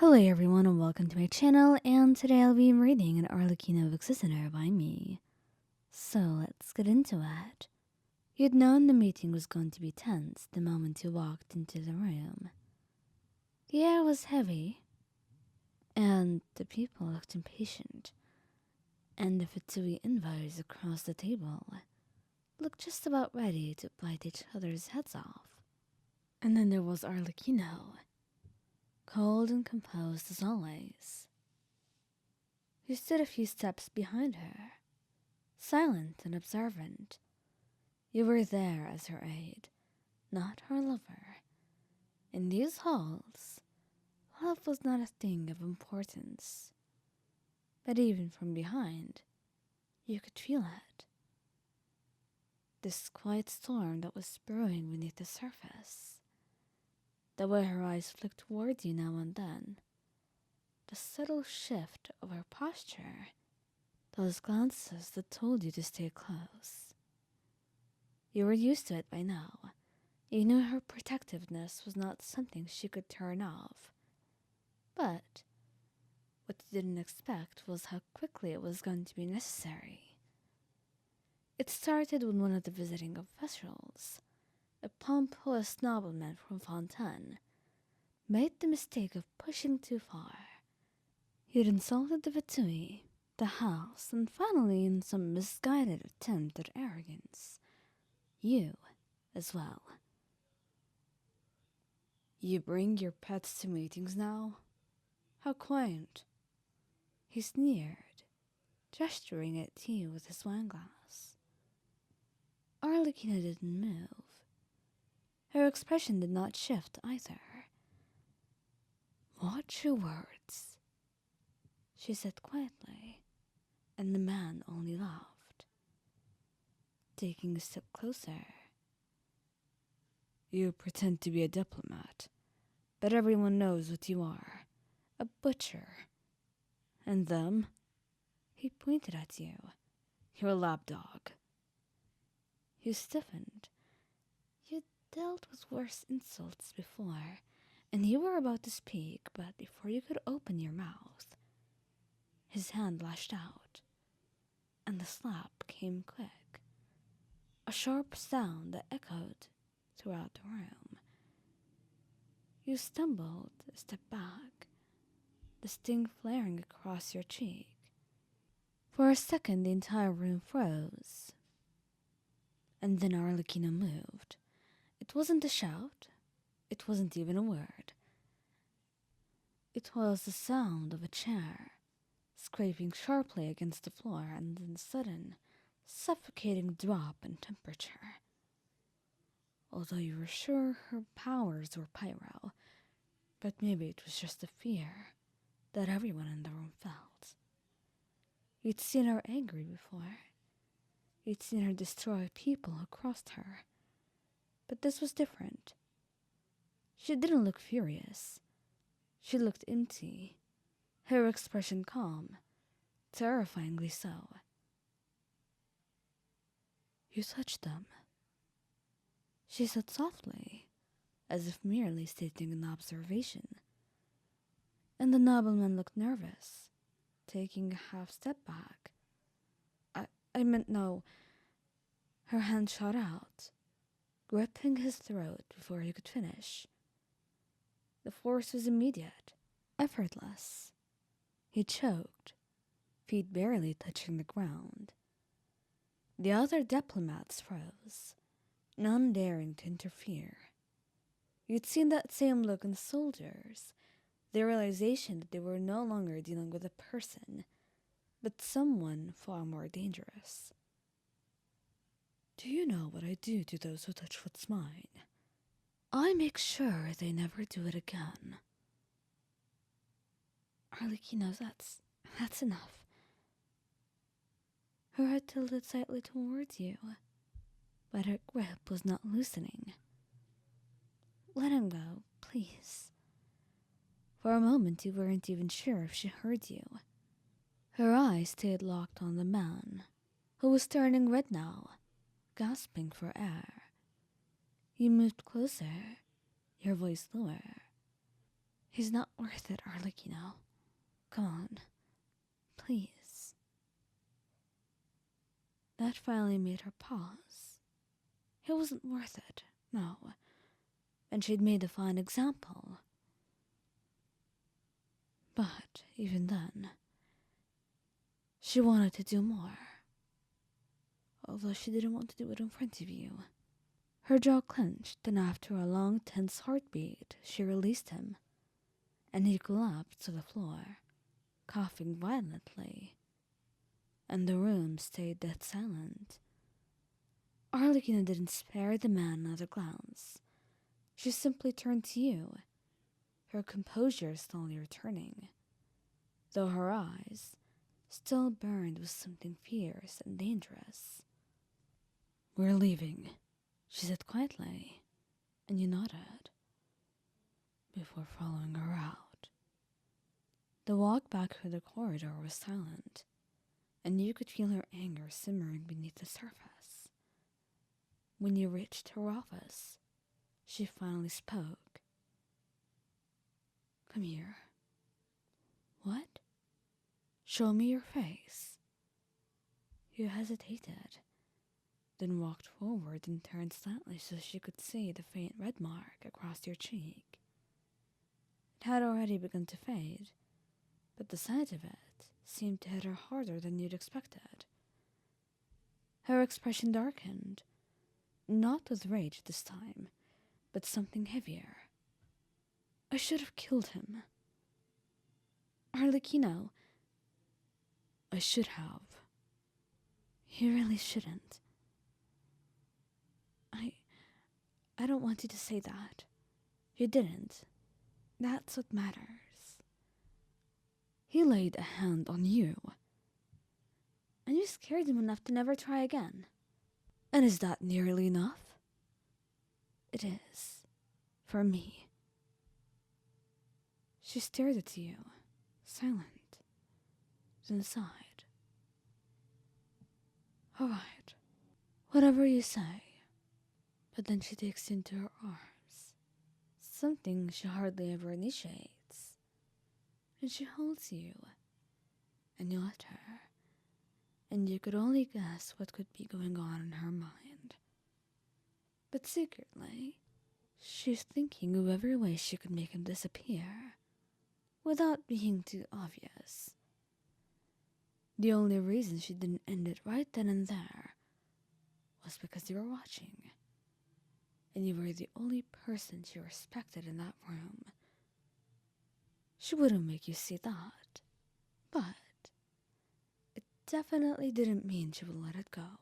Hello everyone and welcome to my channel, and today I'll be reading an Arlecchino Listener by me. So let's get into it. You'd known the meeting was going to be tense the moment you walked into the room. The air was heavy, and the people looked impatient, and the Fatui inviters across the table looked just about ready to bite each other's heads off. And then there was Arlecchino, cold and composed as always. He stood a few steps behind her, silent and observant. You were there as her aide, not her lover. In these halls, love was not a thing of importance. But even from behind, you could feel it. This quiet storm that was brewing beneath the surface. The way her eyes flicked toward you now and then. The subtle shift of her posture. Those glances that told you to stay close. You were used to it by now. You knew her protectiveness was not something she could turn off. But what you didn't expect was how quickly it was going to be necessary. It started when one of the visiting officials, a pompous nobleman from Fontaine, made the mistake of pushing too far. He'd insulted the Fatui, the house, and finally, in some misguided attempt at arrogance, you as well. You bring your pets to meetings now? How quaint. He sneered, gesturing at you with his wineglass. Arlecchino didn't move. Her expression did not shift either. Watch your words, she said quietly, and the man only laughed. Taking a step closer. You pretend to be a diplomat, but everyone knows what you are. A butcher. And them? He pointed at you. You're a lapdog. You stiffened. You'd dealt with worse insults before, and you were about to speak, but before you could open your mouth, his hand lashed out, and the slap came quick. A sharp sound that echoed throughout the room. You stumbled a step back, the sting flaring across your cheek. For a second, the entire room froze. And then Arlecchino moved. It wasn't a shout. It wasn't even a word. It was the sound of a chair scraping sharply against the floor, and then a sudden, suffocating drop in temperature. Although you were sure her powers were pyro, but maybe it was just the fear that everyone in the room felt. You'd seen her angry before. You'd seen her destroy people who crossed her. But this was different. She didn't look furious. She looked empty, her expression calm, terrifyingly so. You touched them, she said softly, as if merely stating an observation. And the nobleman looked nervous, taking a half step back. I meant no. Her hand shot out, gripping his throat before he could finish. The force was immediate, effortless. He choked, feet barely touching the ground. The other diplomats froze, none daring to interfere. You'd seen that same look in the soldiers, the realization that they were no longer dealing with a person, but someone far more dangerous. Do you know what I do to those who touch what's mine? I make sure they never do it again. Arlecchino, that's enough. Her head tilted slightly towards you, but her grip was not loosening. Let him go, please. For a moment you weren't even sure if she heard you. Her eyes stayed locked on the man, who was turning red now, gasping for air. You moved closer, your voice lower. He's not worth it, Arlecchino. Come on, please. That finally made her pause. He wasn't worth it, no, and she'd made a fine example. But even then, she wanted to do more, although she didn't want to do it in front of you. Her jaw clenched, and after a long, tense heartbeat, she released him, and he collapsed to the floor, coughing violently, and the room stayed dead silent. Arlecchino didn't spare the man another glance. She simply turned to you, her composure slowly returning, though her eyes still burned with something fierce and dangerous. "We're leaving," she said quietly, and you nodded, before following her out. The walk back through the corridor was silent, and you could feel her anger simmering beneath the surface. When you reached her office, she finally spoke. "Come here." "What?" "Show me your face." You hesitated, then walked forward and turned slightly so she could see the faint red mark across your cheek. It had already begun to fade, but the sight of it seemed to hit her harder than you'd expected. Her expression darkened, not with rage this time, but something heavier. "I should have killed him. Arlecchino, I should have. You really shouldn't. I don't want you to say that. You didn't. That's what matters. He laid a hand on you, and you scared him enough to never try again. And is that nearly enough?" "It is. For me." She stared at you, silent, then sighed. "All right, whatever you say." But then she takes you into her arms, something she hardly ever initiates, and she holds you, and you let her, and you could only guess what could be going on in her mind. But secretly, she's thinking of every way she could make him disappear, without being too obvious. The only reason she didn't end it right then and there was because you were watching, and you were the only person she respected in that room. She wouldn't make you see that, but it definitely didn't mean she would let it go.